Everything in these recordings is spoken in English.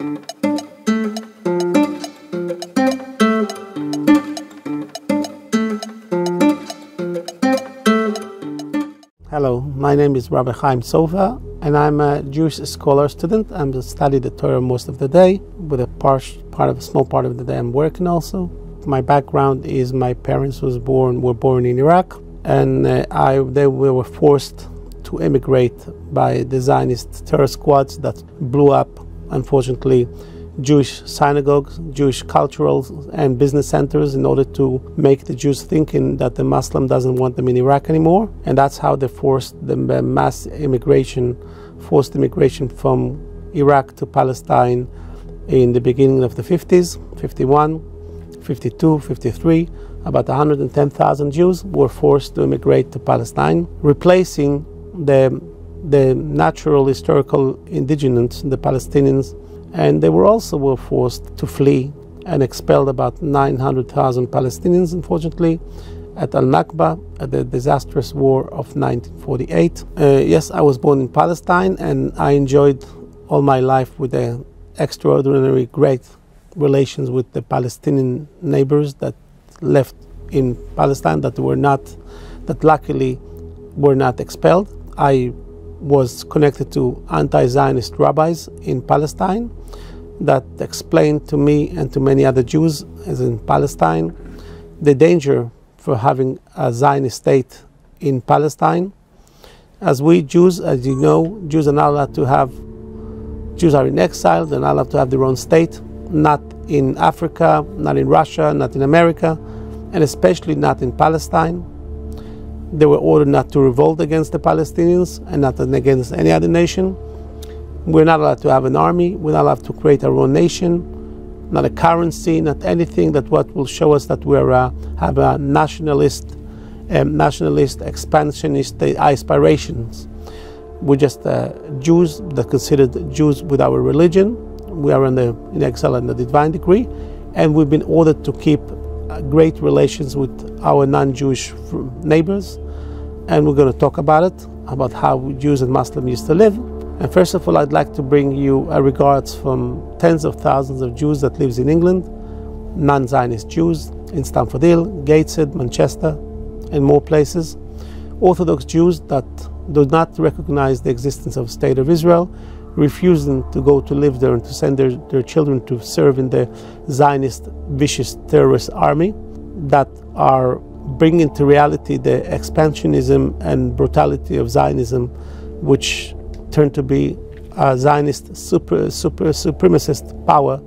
Hello, my name is Rabbi Chaïm Sofér, and I'm a Jewish scholar student. I'm studying the Torah most of the day. With a small part of the day, I'm working also. My background is my parents were born in Iraq, and they were forced to immigrate by the Zionist terror squads that blew up, unfortunately, Jewish synagogues, Jewish cultural and business centers in order to make the Jews thinking that the Muslim doesn't want them in Iraq anymore. And that's how they forced the mass immigration, forced immigration from Iraq to Palestine in the beginning of the 50s, 51, 52, 53. About 110,000 Jews were forced to immigrate to Palestine, replacing the natural historical indigenous, the Palestinians. And they were forced to flee and expelled about 900,000 Palestinians, unfortunately, at Al-Nakba, at the disastrous war of 1948. Yes, I was born in Palestine, and I enjoyed all my life with the extraordinary great relations with the Palestinian neighbors that left in Palestine that luckily were not expelled. I was connected to anti-Zionist rabbis in Palestine that explained to me and to many other Jews, as in Palestine, the danger for having a Zionist state in Palestine. As we Jews, as you know, Jews are not allowed to have, Jews are in exile, they're not allowed to have their own state, not in Africa, not in Russia, not in America, and especially not in Palestine. They were ordered not to revolt against the Palestinians and not against any other nation. We're not allowed to have an army. We're not allowed to create our own nation, not a currency, not anything that what will show us that we have a nationalist, expansionist aspirations. We're just Jews that considered Jews with our religion. We are in exile in the divine decree, and we've been ordered to keep great relations with our non-Jewish neighbors, and we're going to talk about it, about how Jews and Muslims used to live. And first of all, I'd like to bring you regards from tens of thousands of Jews that lives in England, non-Zionist Jews in Stamford Hill, Gateshead, Manchester, and more places. Orthodox Jews that do not recognize the existence of the State of Israel, refusing to go to live there and to send their children to serve in the Zionist vicious terrorist army, that are bringing to reality the expansionism and brutality of Zionism, which turned to be a Zionist supremacist power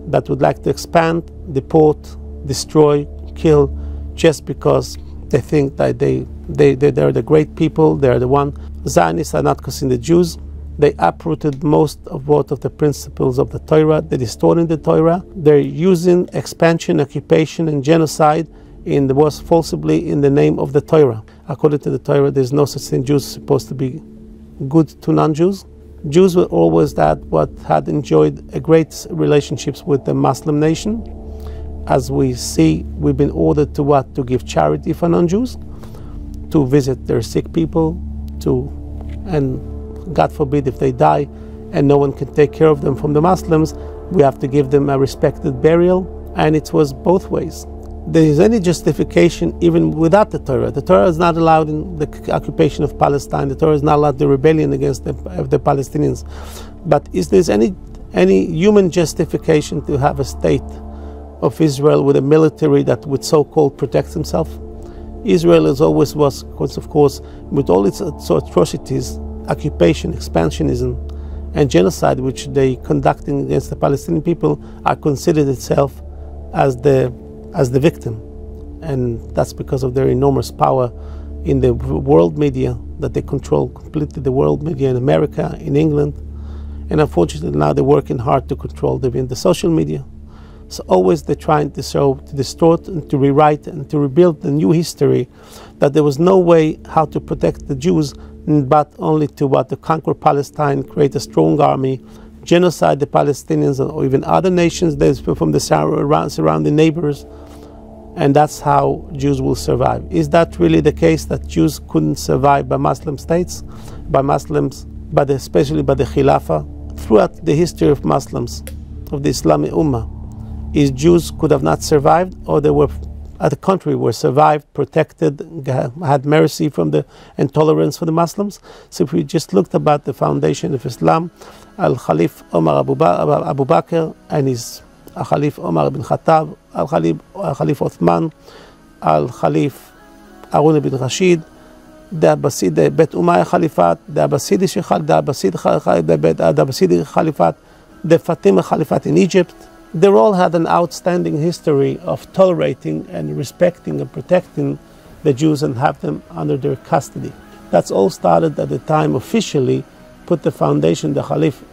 that would like to expand, deport, destroy, kill, just because they think that they're the great people, they're the one. Zionists are not considered Jews. They uprooted most of the principles of the Torah. They're distorting the Torah. They're using expansion, occupation, and genocide forcibly in the name of the Torah. According to the Torah, there's no such thing. Jews are supposed to be good to non-Jews. Jews were always had enjoyed a great relationships with the Muslim nation. As we see, we've been ordered to give charity for non-Jews, to visit their sick people, and God forbid if they die and no one can take care of them from the Muslims, we have to give them a respected burial. And it was both ways. There is any justification even without the Torah. The Torah is not allowed in the occupation of Palestine. The Torah is not allowed the rebellion against the Palestinians. But is there any human justification to have a state of Israel with a military that would so-called protect himself? Israel always was, of course, with all its atrocities, occupation, expansionism, and genocide which they conducting against the Palestinian people, are considered itself as the victim. And that's because of their enormous power in the world media, that they control completely the world media in America, in England, and unfortunately now they're working hard to control the social media. So always they're trying to distort and to rewrite and to rebuild the new history, that there was no way how to protect the Jews but only to conquer Palestine, create a strong army, genocide the Palestinians or even other nations from the surrounding neighbors, and that's how Jews will survive. Is that really the case, that Jews couldn't survive by Muslim states, by Muslims, especially by the Khilafah throughout the history of Muslims, of the Islamic Ummah, is Jews could have not survived, or they were, at the contrary, were survived, protected, had mercy from the intolerance for the Muslims. So if we just looked about the foundation of Islam, Al-Khalif Omar Abu Bakr and his Khalif Omar ibn Khattab, Al-Khalif Uthman, Al-Khalif Harun ibn Rashid, the Abbasid, the Bet Umayyah Khalifat, the Abbasidi Khalifat, the Fatimid Khalifat in Egypt. They all had an outstanding history of tolerating and respecting and protecting the Jews and have them under their custody. That's all started at the time officially put the foundation, the Khalif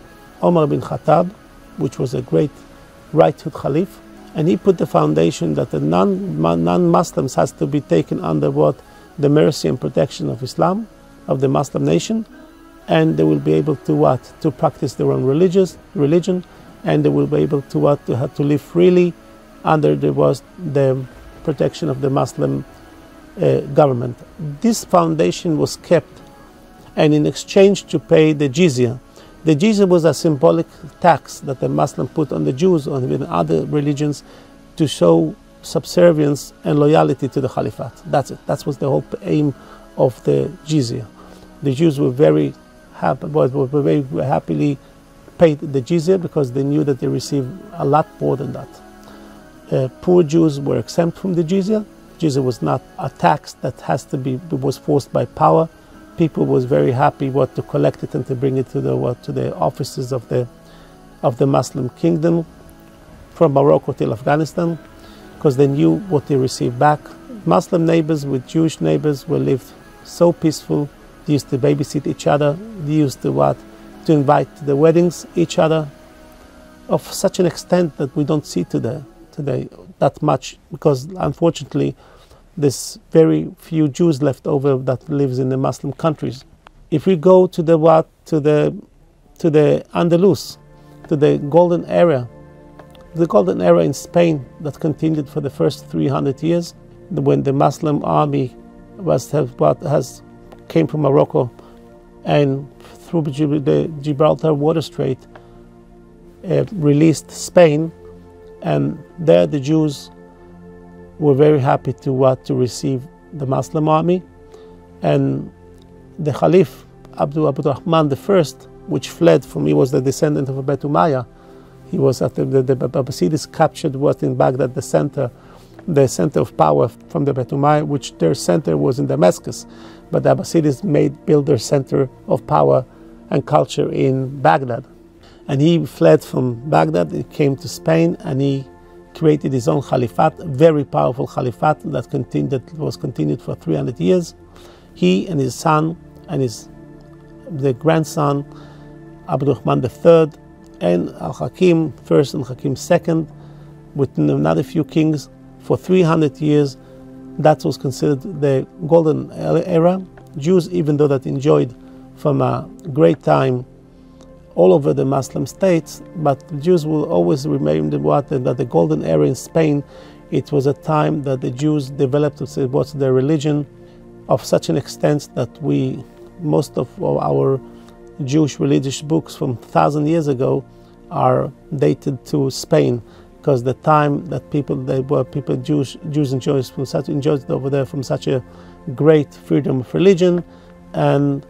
Omar bin Khattab, which was a great righthood Khalif, and he put the foundation that the non-Muslims has to be taken under what? The mercy and protection of Islam, of the Muslim nation, and they will be able to what? To practice their own religion, and they will be able to what? To have to live freely under the protection of the Muslim government. This foundation was kept, and in exchange to pay the jizya. The jizya was a symbolic tax that the Muslim put on the Jews or even other religions to show subservience and loyalty to the Caliphate. That's it. That was the whole aim of the jizya. The Jews were very happily paid the jizya because they knew that they received a lot more than that. Poor Jews were exempt from the jizya. Jizya was not a tax that was forced by power. People was very happy to collect it and to bring it to the offices of the Muslim kingdom from Morocco till Afghanistan, because they knew what they received back. Muslim neighbors with Jewish neighbors lived so peaceful. They used to babysit each other. They used to invite to the weddings each other, of such an extent that we don't see today that much, because unfortunately there's very few Jews left over that lives in the Muslim countries. If we go to the Andalus, to the golden era in Spain that continued for the first 300 years, when the Muslim army came from Morocco and through the Gibraltar Water Strait released Spain, and there the Jews were very happy to receive the Muslim army, and the Khalif Abdurrahman I, which fled from, he was the descendant of Bet Umayyah. He was at the Abbasids captured what in Baghdad the center of power from the Bet Umayyah, which their center was in Damascus, but the Abbasids built their center of power and culture in Baghdad. And he fled from Baghdad, he came to Spain, and he created his own caliphate, a very powerful caliphate that was continued for 300 years. He and his son and the grandson, Abdurrahman III, and Al-Hakim first and Hakim second, with another few kings, for 300 years. That was considered the golden era. Jews, even though that enjoyed from a great time all over the Muslim states, but Jews will always remember that the golden era in Spain, it was a time that the Jews developed their religion of such an extent that most of our Jewish religious books from 1,000 years ago are dated to Spain, because the time that Jews enjoyed over there from such a great freedom of religion, and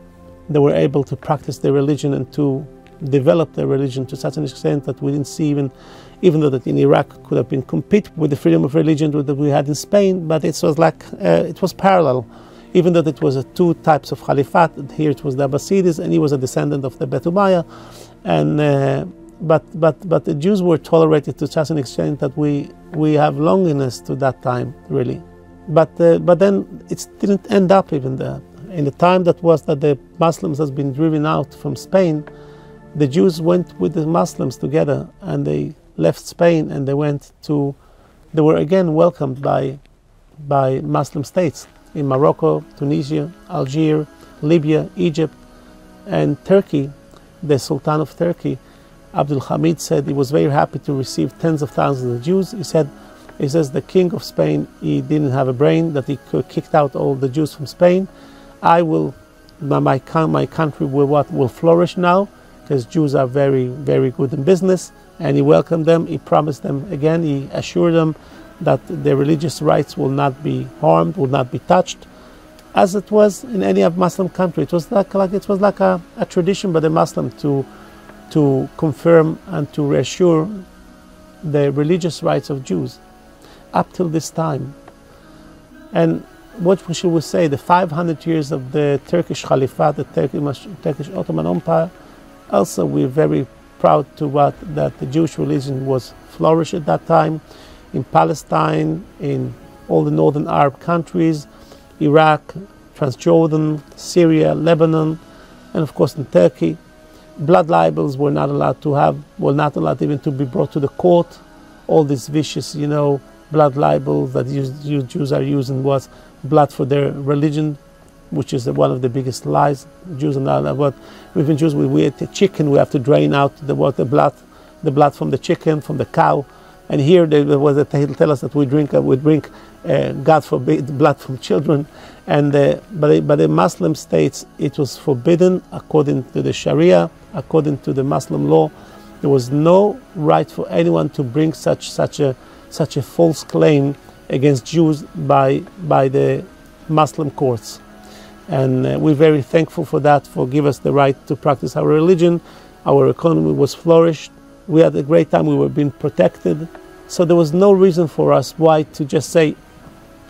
they were able to practice their religion and to develop their religion to such an extent that we didn't see even though that in Iraq could have been compete with the freedom of religion that we had in Spain, but it was parallel. Even though it was two types of caliphate, here it was the Abbasids, and he was a descendant of the Bet Umayyah, and but the Jews were tolerated to such an extent that we have longingness to that time, really. But then it didn't end up even there. In the time that the Muslims has been driven out from Spain, the Jews went with the Muslims together, and they left Spain, and they were again welcomed by Muslim states in Morocco, Tunisia, Algeria, Libya, Egypt, and Turkey. The Sultan of Turkey, Abdul Hamid, said he was very happy to receive tens of thousands of Jews. He says the king of Spain, he didn't have a brain, that he kicked out all the Jews from Spain. My country will flourish now, because Jews are very, very good in business, and he welcomed them. He promised them again, he assured them that their religious rights will not be harmed, will not be touched, as it was in any of Muslim country. It was like a tradition by the Muslim to confirm and to reassure the religious rights of Jews up till this time. And what should we say? The 500 years of the Turkish Caliphate, the Turkish Ottoman Empire. Also, we're very proud that the Jewish religion was flourished at that time in Palestine, in all the northern Arab countries, Iraq, Transjordan, Syria, Lebanon, and of course in Turkey. Blood libels were not allowed even to be brought to the court. All these vicious, blood libels that Jews are using was blood for their religion, which is one of the biggest lies. Jews are not allowed. Even Jews, we eat the chicken, we have to drain out the blood from the chicken, from the cow. And here they tell us that we drink God forbid, blood from children. And by the Muslim states, it was forbidden according to the Sharia, according to the Muslim law. There was no right for anyone to bring such a false claim against Jews by the Muslim courts. And we're very thankful for that, for giving us the right to practice our religion. Our economy was flourished. We had a great time. We were being protected. So there was no reason for us why to just say,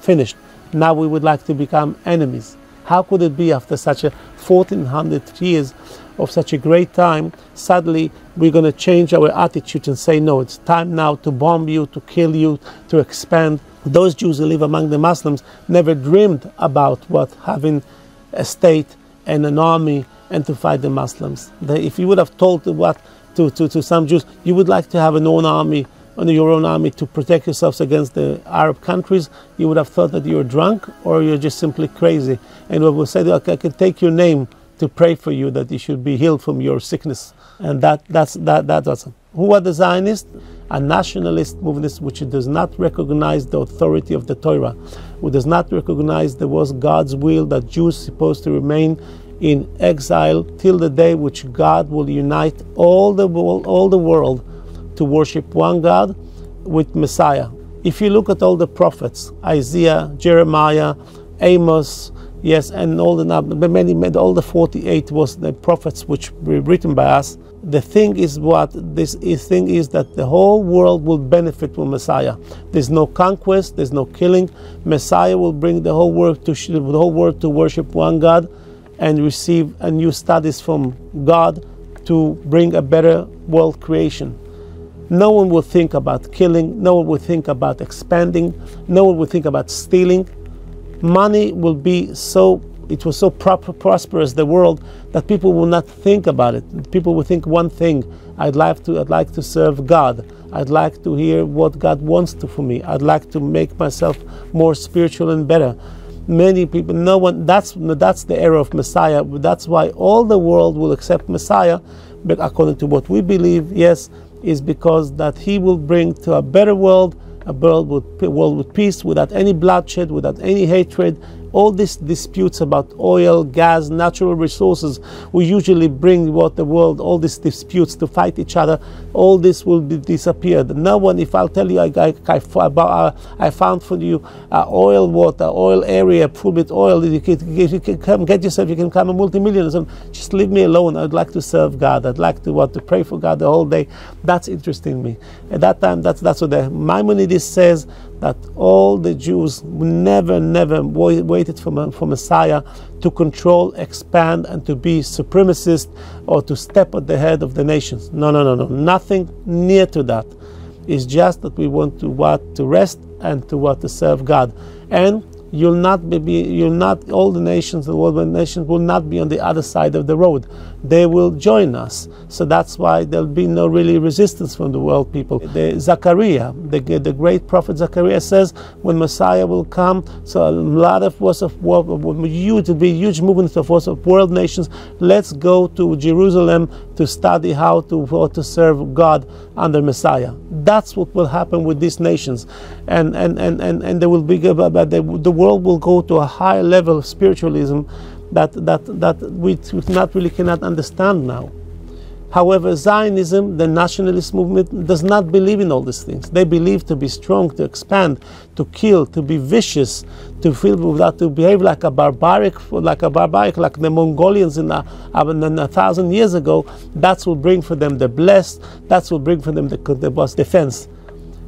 finished. Now we would like to become enemies. How could it be after such a 1400 years of such a great time, suddenly we're going to change our attitude and say, no, it's time now to bomb you, to kill you, to expand. Those Jews who live among the Muslims never dreamed about having a state and an army and to fight the Muslims. If you would have told to some Jews, you would like to have your own army to protect yourselves against the Arab countries, you would have thought that you're drunk or you're just simply crazy. And we will say, okay, I can take your name to pray for you that you should be healed from your sickness. And that's who are the Zionists? A nationalist movement which does not recognize the authority of the Torah, who does not recognize there was God's will that Jews supposed to remain in exile till the day which God will unite all the world to worship one God with Messiah. If you look at all the prophets, Isaiah, Jeremiah, Amos, yes, and all the 48 was the prophets which were written by us. The thing is that the whole world will benefit from Messiah. There's no conquest, there's no killing. Messiah will bring the whole world to worship one God and receive a new studies from God to bring a better world creation. No one will think about killing, no one will think about expanding, no one will think about stealing. Money will be it was so prosperous, the world, that people will not think about it. People will think one thing: I'd like to serve God. I'd like to hear what God wants for me. I'd like to make myself more spiritual and better. Many people, that's the era of Messiah. That's why all the world will accept Messiah, but according to what we believe, yes, is because that He will bring to a better world, a world with peace, without any bloodshed, without any hatred. All these disputes about oil, gas, natural resources, we usually bring all these disputes to fight each other. All this will disappear. No one, if I'll tell you, I found for you oil area full with oil, you can come get yourself, you can become a multimillionaire. Just leave me alone. I'd like to serve God. I'd like to pray for God the whole day. That's interesting me. At that time, that's what the Maimonides says, that all the Jews never waited for Messiah to control, expand, and to be supremacist or to step at the head of the nations. No. Nothing near to that. It's just that we want to rest and to serve God. And all the nations, the world nations will not be on the other side of the road. They will join us. So that's why there'll be no really resistance from the world people. Zechariah, the great prophet Zechariah says, when Messiah will come, so a lot of huge movements of world nations, let's go to Jerusalem to study how to serve God under Messiah. That's what will happen with these nations, and there will be the world will go to a higher level of spiritualism that we cannot understand now. However, Zionism, the nationalist movement, does not believe in all these things. They believe to be strong, to expand, to kill, to be vicious, to behave like a barbaric, like the Mongolians in 1,000 years ago. That will bring for them the blessed. That will bring for them the defense.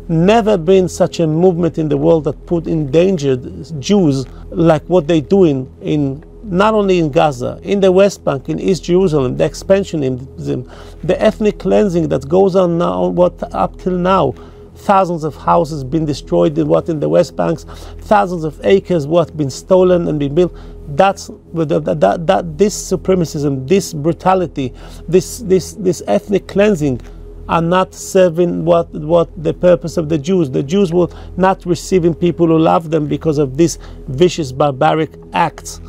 Never been such a movement in the world that put in danger Jews like what they do in not only in Gaza, in the West Bank, in East Jerusalem, the expansionism, the ethnic cleansing that goes on now, up till now. Thousands of houses been destroyed in the West Banks, thousands of acres been stolen and been built. This supremacism, this brutality, this ethnic cleansing are not serving what the purpose of the Jews. The Jews will not receiving people who love them because of these vicious barbaric acts.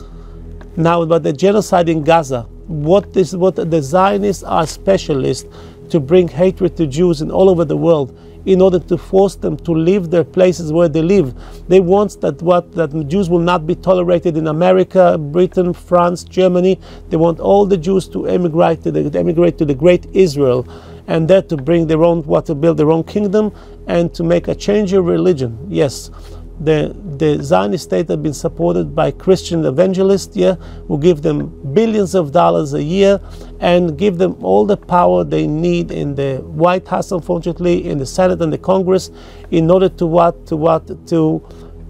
Now about the genocide in Gaza, what the Zionists are specialists to bring hatred to Jews in all over the world in order to force them to leave their places where they live. They want that Jews will not be tolerated in America, Britain, France, Germany. They want all the Jews to emigrate to the great Israel, and there to bring their own, to build their own kingdom and to make a change of religion. Yes. The Zionist state has been supported by Christian evangelists, who give them billions of dollars a year and give them all the power they need in the White House, unfortunately, in the Senate and the Congress, in order to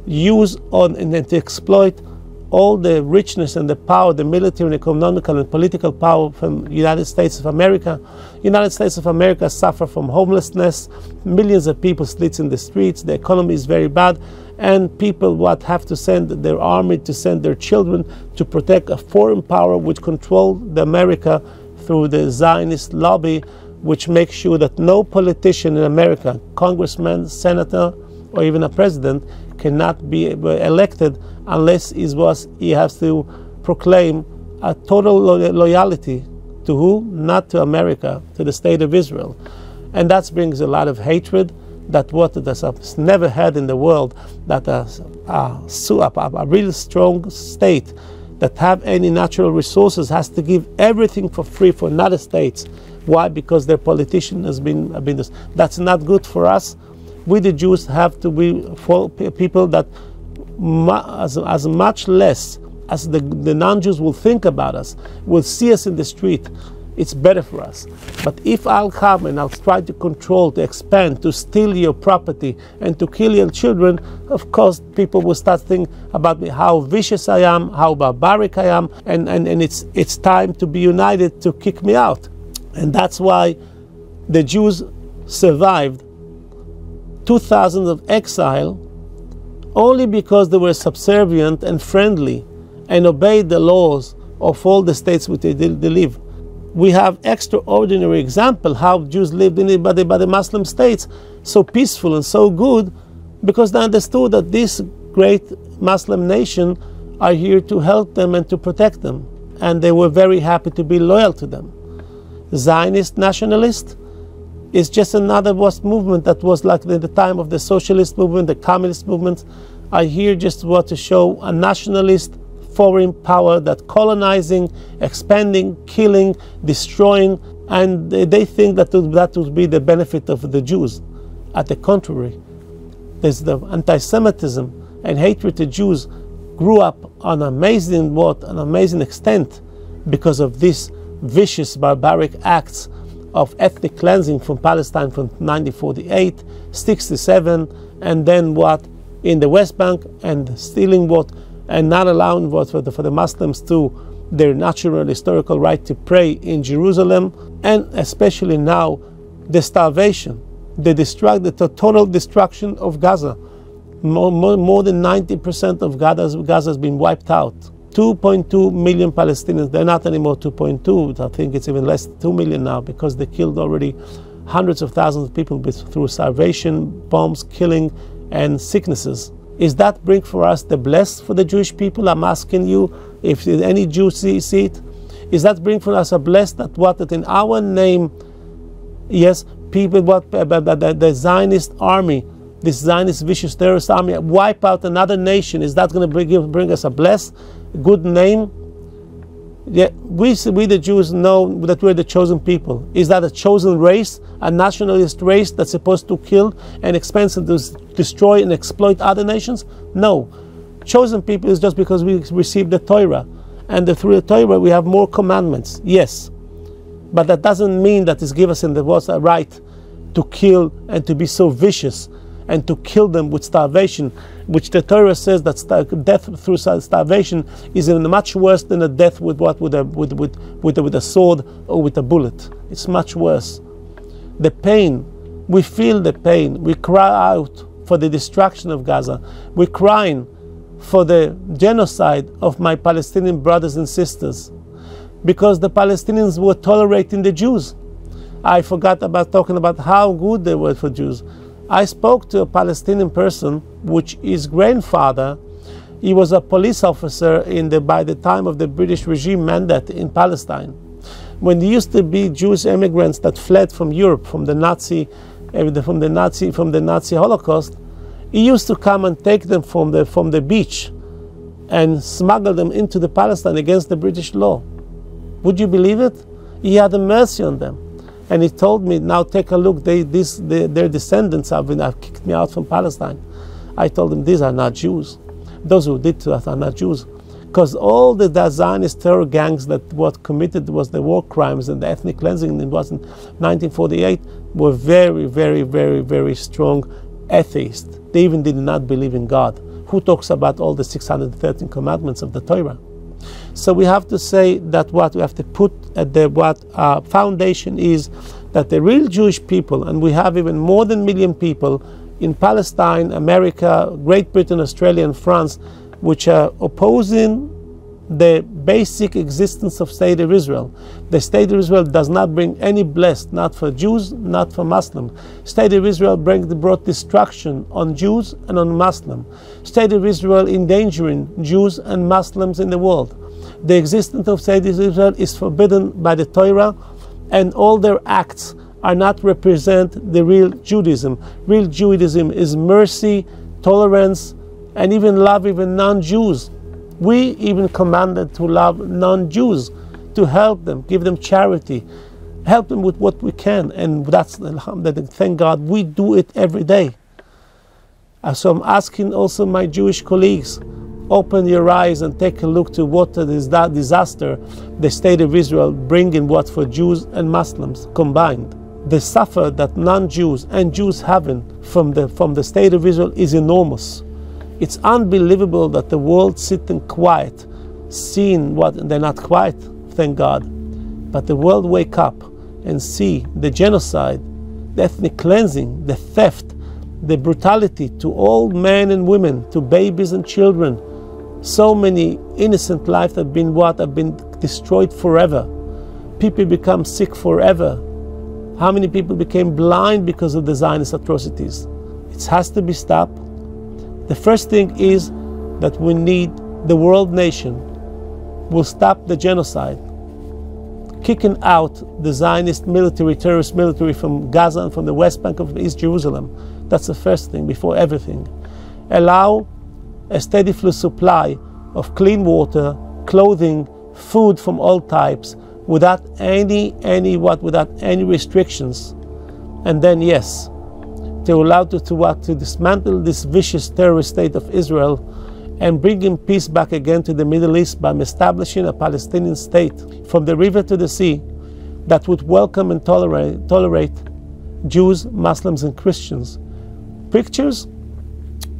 use on and to exploit all the richness and the power, the military and economical and political power from the United States of America. United States of America suffer from homelessness. Millions of people sleep in the streets. The economy is very bad. And people have to send their army, to send their children to protect a foreign power which controls America through the Zionist lobby, which makes sure that no politician in America, congressman, senator, or even a president, cannot be elected unless he has to proclaim a total loyalty to who? Not to America, to the state of Israel. And that brings a lot of hatred that that's never had in the world, that a really strong state that have any natural resources has to give everything for free for another states. Why? Because their politician has been this. That's not good for us. We the Jews have to be people that as much less as the non-Jews will think about us, will see us in the street, it's better for us. But if I'll come and I'll try to control, to expand, to steal your property and to kill your children, of course people will start thinking about me, how vicious I am, how barbaric I am, and it's time to be united to kick me out. And that's why the Jews survived 2000 of exile only because they were subservient and friendly and obeyed the laws of all the states which they live. We have extraordinary example how Jews lived by the Muslim states, so peaceful and so good, because they understood that this great Muslim nation are here to help them and to protect them, and they were very happy to be loyal to them. Zionist nationalist is just another movement that was like at the time of the socialist movement, the communist movement. I here just want to show a nationalist foreign power that colonizing, expanding, killing, destroying, and they think that would be the benefit of the Jews. At the contrary, there's the anti-Semitism and hatred to Jews grew up on an amazing extent because of these vicious barbaric acts of ethnic cleansing from Palestine from 1948, 67, and then in the West Bank, and stealing and not allowing for the Muslims to their natural historical right to pray in Jerusalem, and especially now the starvation, the total destruction of Gaza. More than 90% of Gaza has been wiped out. 2.2 million Palestinians, they're not anymore 2.2, I think it's even less than 2 million now, because they killed already hundreds of thousands of people through starvation, bombs, killing, and sicknesses. Is that bring for us the blessed for the Jewish people? I'm asking you, if any Jew see it, is that bring for us a blessed that in our name, yes, people, the Zionist army, this Zionist vicious terrorist army, wipe out another nation? Is that going to bring us a blessed, good name? Yeah, we the Jews know that we're the chosen people. Is that a chosen race, a nationalist race that's supposed to kill and expense and destroy and exploit other nations? No. Chosen people is just because we received the Torah, and through the Torah we have more commandments. Yes, but that doesn't mean that it's given us in the right to kill and to be so vicious and to kill them with starvation, which the Torah says that death through starvation is even much worse than a death with a sword or with a bullet. It's much worse. The pain, we feel the pain. We cry out for the destruction of Gaza. We're crying for the genocide of my Palestinian brothers and sisters, because the Palestinians were tolerating the Jews. I forgot about talking about how good they were for Jews. I spoke to a Palestinian person, which his grandfather, he was a police officer by the time of the British regime mandate in Palestine. When there used to be Jewish immigrants that fled from Europe, from the Nazi Holocaust, he used to come and take them from the beach and smuggle them into the Palestine against the British law. Would you believe it? He had a mercy on them. And he told me, now take a look, their descendants have kicked me out from Palestine. I told him, these are not Jews. Those who did to us are not Jews. Because all the Zionist terror gangs that what committed was the war crimes and the ethnic cleansing, it was in 1948, were very, very, very, very strong atheists. They even did not believe in God. Who talks about all the 613 commandments of the Torah? So we have to say that what we have to put at the foundation is that the real Jewish people, and we have even more than 1 million people in Palestine, America, Great Britain, Australia and France, which are opposing the basic existence of State of Israel. The State of Israel does not bring any blessed, not for Jews, not for Muslims. State of Israel brought destruction on Jews and on Muslims. State of Israel endangering Jews and Muslims in the world. The existence of State of Israel is forbidden by the Torah, and all their acts are not represent the real Judaism. Real Judaism is mercy, tolerance, and even love even non-Jews. We even commanded to love non-Jews, to help them, give them charity, help them with what we can, and that's, thank God, we do it every day. So I'm asking also my Jewish colleagues, open your eyes and take a look to what is that disaster the State of Israel bringing what for Jews and Muslims combined. The suffer that non-Jews and Jews having from the State of Israel is enormous. It's unbelievable that the world sitting quiet, seeing what, they're not quiet, thank God, but the world wake up and see the genocide, the ethnic cleansing, the theft, the brutality to all men and women, to babies and children. So many innocent lives have been destroyed forever. People become sick forever. How many people became blind because of the Zionist atrocities? It has to be stopped. The first thing is that we need the world nation will stop the genocide, kicking out the Zionist military, terrorist military from Gaza and from the West Bank of East Jerusalem. That's the first thing before everything. Allow a steady flow supply of clean water, clothing, food from all types, without any restrictions. And then yes, to allow to dismantle this vicious terrorist state of Israel and bringing peace back again to the Middle East by establishing a Palestinian state from the river to the sea that would welcome and tolerate Jews, Muslims and Christians. Pictures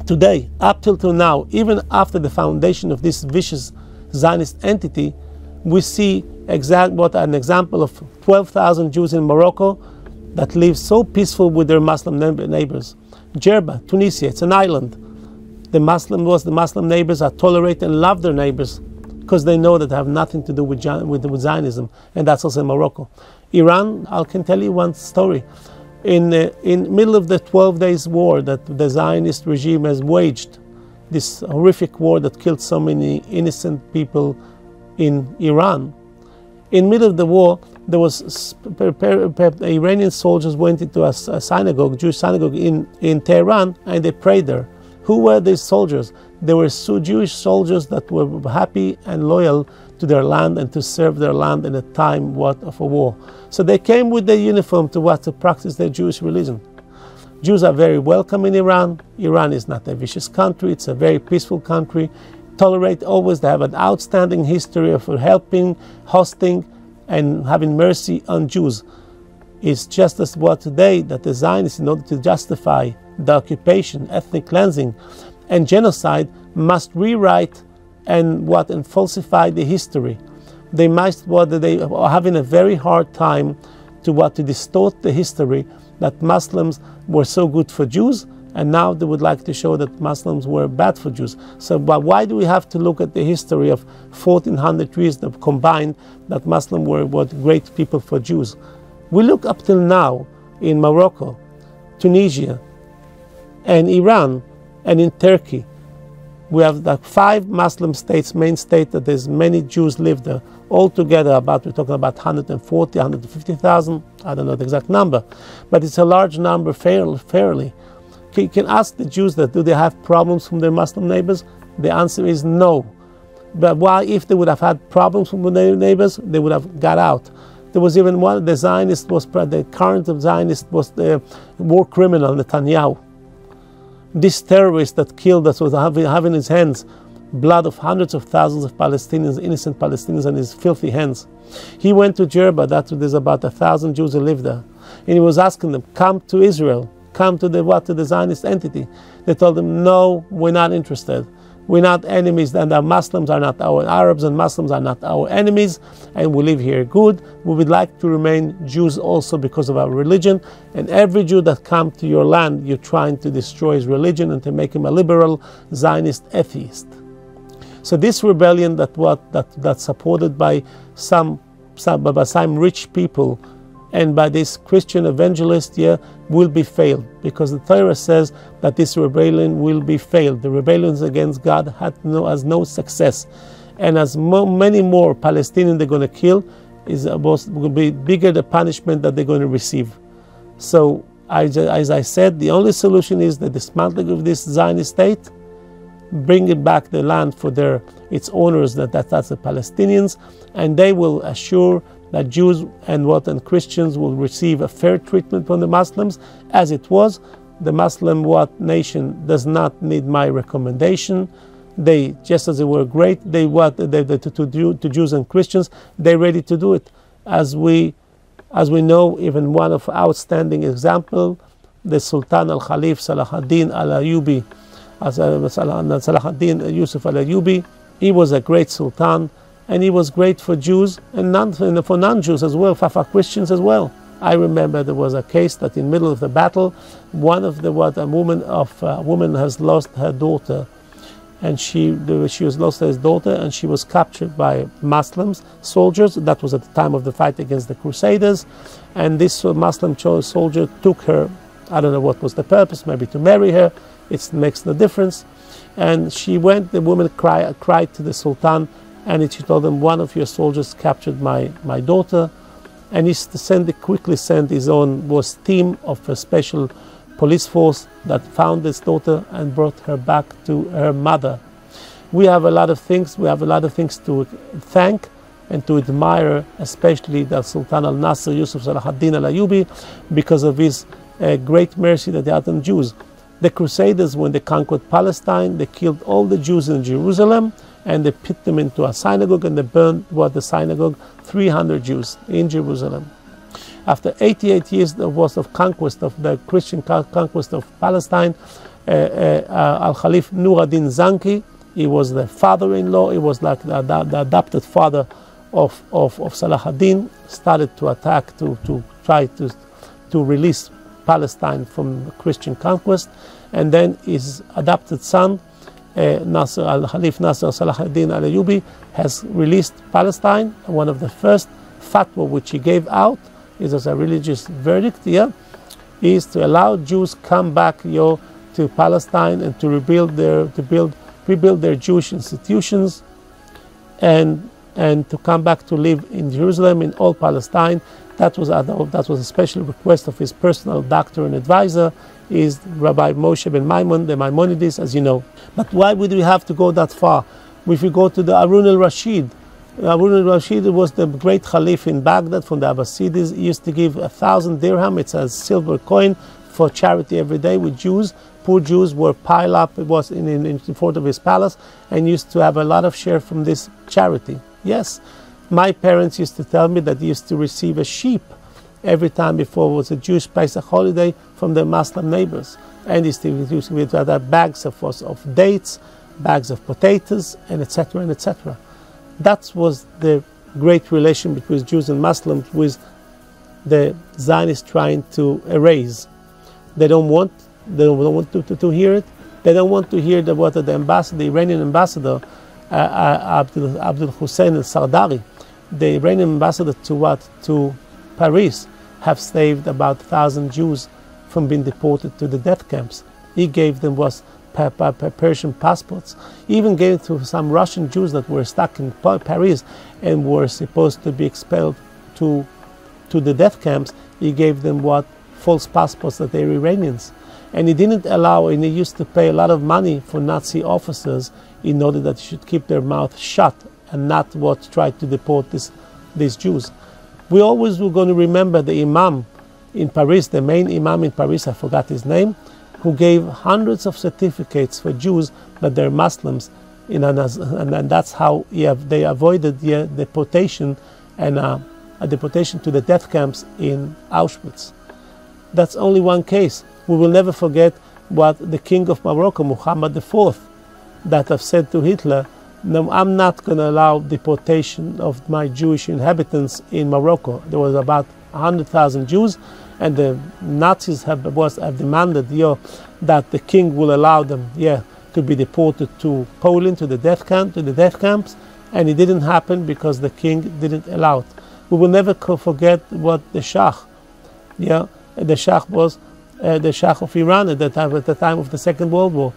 today, up till now, even after the foundation of this vicious Zionist entity, we see an example of 12,000 Jews in Morocco that live so peaceful with their Muslim neighbors. Jerba, Tunisia, it's an island. The Muslim neighbors are tolerate and love their neighbors because they know that they have nothing to do with Zionism, and that's also in Morocco. Iran, I can tell you one story. In middle of the 12 days war that the Zionist regime has waged, this horrific war that killed so many innocent people in Iran. In middle of the war, there was Iranian soldiers went into a synagogue, Jewish synagogue in Tehran, and they prayed there. Who were these soldiers? They were Jewish soldiers that were happy and loyal to their land and to serve their land in a time of a war. So they came with their uniform to practice their Jewish religion. Jews are very welcome in Iran. Iran is not a vicious country. It's a very peaceful country. Tolerate always. They have an outstanding history of helping, hosting, and having mercy on Jews. It's just as what today that the Zionists, in order to justify the occupation, ethnic cleansing, and genocide, must rewrite and falsify the history. They are having a very hard time to distort the history that Muslims were so good for Jews, and now they would like to show that Muslims were bad for Jews. So, but why do we have to look at the history of 1400 years that combined that Muslims were great people for Jews? We look up till now in Morocco, Tunisia, and Iran, and in Turkey. We have the 5 Muslim states, main state, that there's many Jews live there. Altogether, we're talking about 140, 150,000, I don't know the exact number, but it's a large number fairly. You can ask the Jews that, do they have problems from their Muslim neighbors? The answer is no. But why, if they would have had problems from their neighbors, they would have got out. There was even one, the current of Zionist was the war criminal, Netanyahu. This terrorist that killed us was having in his hands blood of hundreds of thousands of Palestinians, innocent Palestinians, in his filthy hands. He went to Jerba, there's about 1,000 Jews who live there, and he was asking them, come to Israel, come to the Zionist entity. They told him, no, we're not interested. We're not enemies, and the Muslims are not our Arabs, and Muslims are not our enemies, and we live here good. We would like to remain Jews also because of our religion, and every Jew that comes to your land, you're trying to destroy his religion and to make him a liberal Zionist atheist. So this rebellion that's supported by some rich people and by this Christian evangelist here will be failed, because the Torah says that this rebellion will be failed. The rebellions against God has no success, and as many more Palestinians they're going to kill, will be bigger the punishment that they're going to receive. So as I said, the only solution is the dismantling of this Zionist state, bringing back the land for its owners, that's the Palestinians, and they will assure that Jews and Christians will receive a fair treatment from the Muslims, as it was. The Muslim nation does not need my recommendation. They, just as they were great, to Jews and Christians, they're ready to do it. As we know, even one of outstanding example, the Sultan al-Khalif Salahuddin al-Ayyubi, Salahuddin Yusuf al-Ayyubi, he was a great sultan, and he was great for Jews and for non-Jews as well, for Christians as well. I remember there was a case that in the middle of the battle, a woman has lost her daughter, and she was lost her daughter, and she was captured by Muslims soldiers. That was at the time of the fight against the Crusaders, and this Muslim soldier took her. I don't know what was the purpose, maybe to marry her. It makes no difference. And she went. The woman cried to the Sultan. And she told him, one of your soldiers captured my daughter, and he quickly sent his own team of a special police force that found this daughter and brought her back to her mother. We have a lot of things. We have a lot of things to thank and to admire, especially the Sultan al-Nasir Yusuf Salahuddin al-Ayyubi, because of his great mercy that he had on Jews. The Crusaders, when they conquered Palestine, they killed all the Jews in Jerusalem, and they put them into a synagogue, and they burned the synagogue, 300 Jews in Jerusalem. After 88 years of conquest, of the Christian conquest of Palestine, Al-Khalif Nur ad-Din Zanki, he was the father-in-law, he was like the adopted father of Salahuddin, started to attack, to try to release Palestine from the Christian conquest, and then his adopted son, Al-Khalif Nasser Salahuddin al-Ayyubi, has released Palestine. One of the first fatwa which he gave out is as a religious verdict is to allow Jews come back to Palestine and to rebuild their Jewish institutions, and to come back to live in Jerusalem, in all Palestine. That was a special request of his personal doctor and advisor, is Rabbi Moshe ben Maimon, the Maimonides, as you know. But why would we have to go that far? If we go to the Harun al-Rashid, Harun al-Rashid was the great Caliph in Baghdad from the Abbasids. He used to give 1,000 dirham, it's a silver coin, for charity every day with Jews. Poor Jews were piled up, it was in front of his palace, and used to have a lot of share from this charity. Yes, my parents used to tell me that he used to receive a sheep every time before it was a Jewish Pesach holiday from their Muslim neighbors. And he used to have bags of dates, bags of potatoes, and etc. and etc. That was the great relation between Jews and Muslims, with the Zionists trying to erase. They don't want to hear it. They don't want to hear what the ambassador, the Iranian ambassador, Abdul Hussein al-Sardari, the Iranian ambassador to Paris, have saved about 1,000 Jews from being deported to the death camps. He gave them Persian passports. He even gave it to some Russian Jews that were stuck in Paris and were supposed to be expelled to the death camps. He gave them false passports that they were Iranians. And he didn't allow, and he used to pay a lot of money for Nazi officers in order that they should keep their mouth shut and not try to deport these Jews. We always were going to remember the Imam in Paris, the main Imam in Paris, I forgot his name, who gave hundreds of certificates for Jews that they're Muslims, and that's how they avoided the deportation, and a deportation to the death camps in Auschwitz. That's only one case. We will never forget what the king of Morocco, Muhammad IV, that have said to Hitler, "No, I'm not going to allow deportation of my Jewish inhabitants in Morocco." There was about 100,000 Jews, and the Nazis have demanded that the king will allow them to be deported to Poland, to the death camps, and it didn't happen because the king didn't allow it. We will never forget what the Shah, the Shah was the Shah of Iran at the time of the Second World War,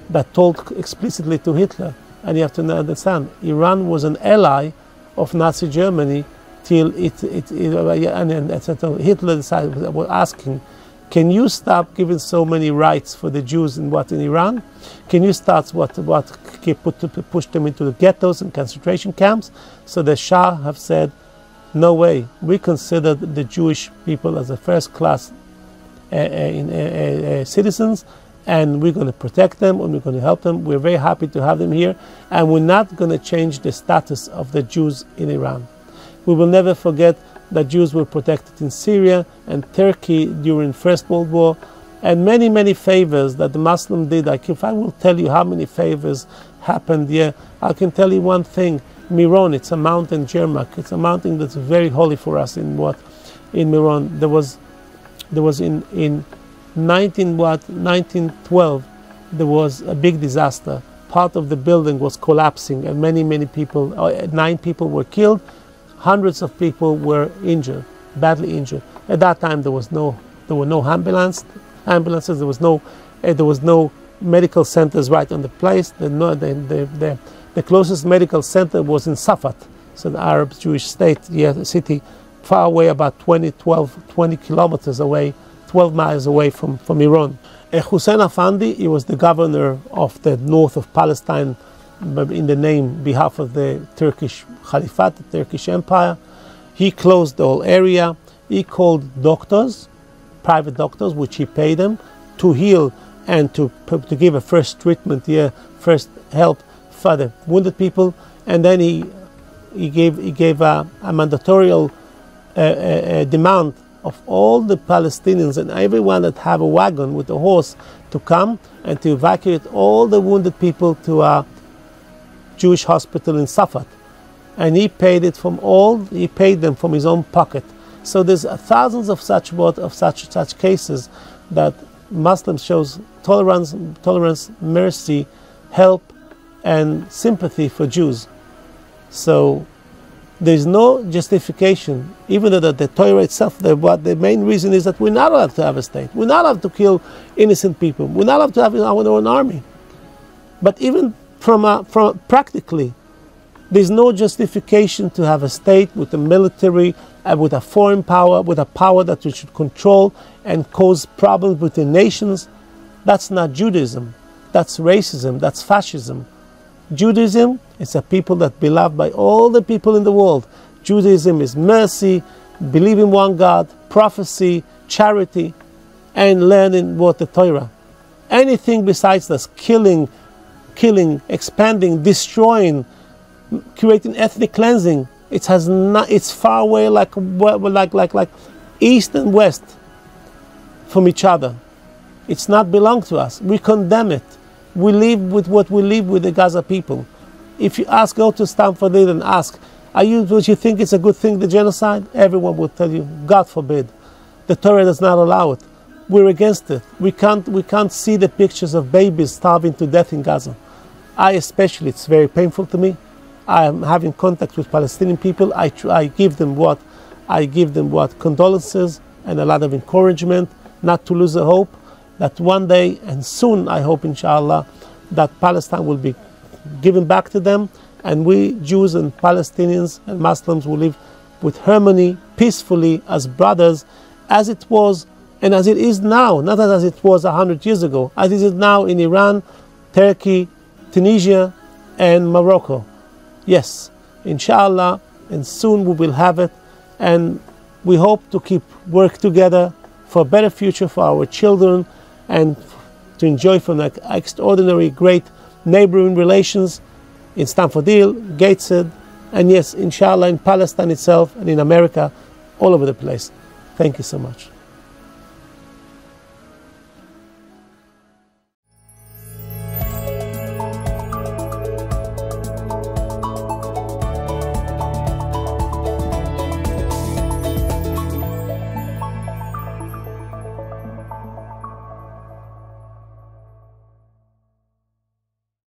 that told explicitly to Hitler, and you have to understand, Iran was an ally of Nazi Germany till Hitler decided, was asking, can you stop giving so many rights for the Jews in Iran? Can you start push them into the ghettos and concentration camps? So the Shah have said, no way. We consider the Jewish people as a first-class citizens, and we're going to protect them and we're going to help them. We're very happy to have them here, and we're not going to change the status of the Jews in Iran. We will never forget that Jews were protected in Syria and Turkey during First World War, and many, many favors that the Muslim did. If I will tell you how many favors happened here, I can tell you one thing. Miron, it's a mountain, Jermak. It's a mountain that's very holy for us. In Miron, there was in 1912, there was a big disaster. Part of the building was collapsing, and many people, 9 people were killed. Hundreds of people were injured, badly injured. At that time, there were no ambulances. There was no medical centers right on the place. The closest medical center was in Safat, so the Arab Jewish state, city, far away, about 20 kilometers away, 12 miles away from Iran. Hussein Afandi, he was the governor of the north of Palestine in the behalf of the Turkish Caliphate, the Turkish Empire. He closed the whole area. He called doctors, private doctors, which he paid them, to heal and to give a first treatment, first help for the wounded people. And then he gave a mandatorial demand of all the Palestinians and everyone that have a wagon with a horse to come and to evacuate all the wounded people to a Jewish hospital in Safat. And he paid them from his own pocket. So there's thousands of such cases that Muslims shows tolerance, mercy, help, and sympathy for Jews. So there's no justification, even though the Torah itself, the main reason is that we're not allowed to have a state. We're not allowed to kill innocent people. We're not allowed to have our own army. But even from practically, there's no justification to have a state with a military, with a foreign power, with a power that we should control and cause problems between nations. That's not Judaism. That's racism. That's fascism. Judaism is a people that beloved by all the people in the world. Judaism is mercy, believe in one God, prophecy, charity, and learning what the Torah. Anything besides this, killing, expanding, destroying, creating ethnic cleansing, it's far away like east and west from each other. It's not belong to us. We condemn it. We live with what we live with the Gaza people. If you go to Stanford and ask, would you think it's a good thing, the genocide? Everyone will tell you, God forbid. The Torah does not allow it. We're against it. We can't see the pictures of babies starving to death in Gaza. Especially, it's very painful to me. I am having contact with Palestinian people. I give them condolences and a lot of encouragement, not to lose the hope that one day, and soon I hope inshallah, that Palestine will be given back to them, and we Jews and Palestinians and Muslims will live with harmony, peacefully, as brothers, as it was and as it is now, not as it was 100 years ago, as it is now in Iran, Turkey, Tunisia and Morocco. Yes, inshallah, and soon we will have it, and we hope to keep work together for a better future for our children and to enjoy from the extraordinary great neighboring relations in Stanford Hill, Gateshead, and yes, inshallah, in Palestine itself and in America, all over the place. Thank you so much.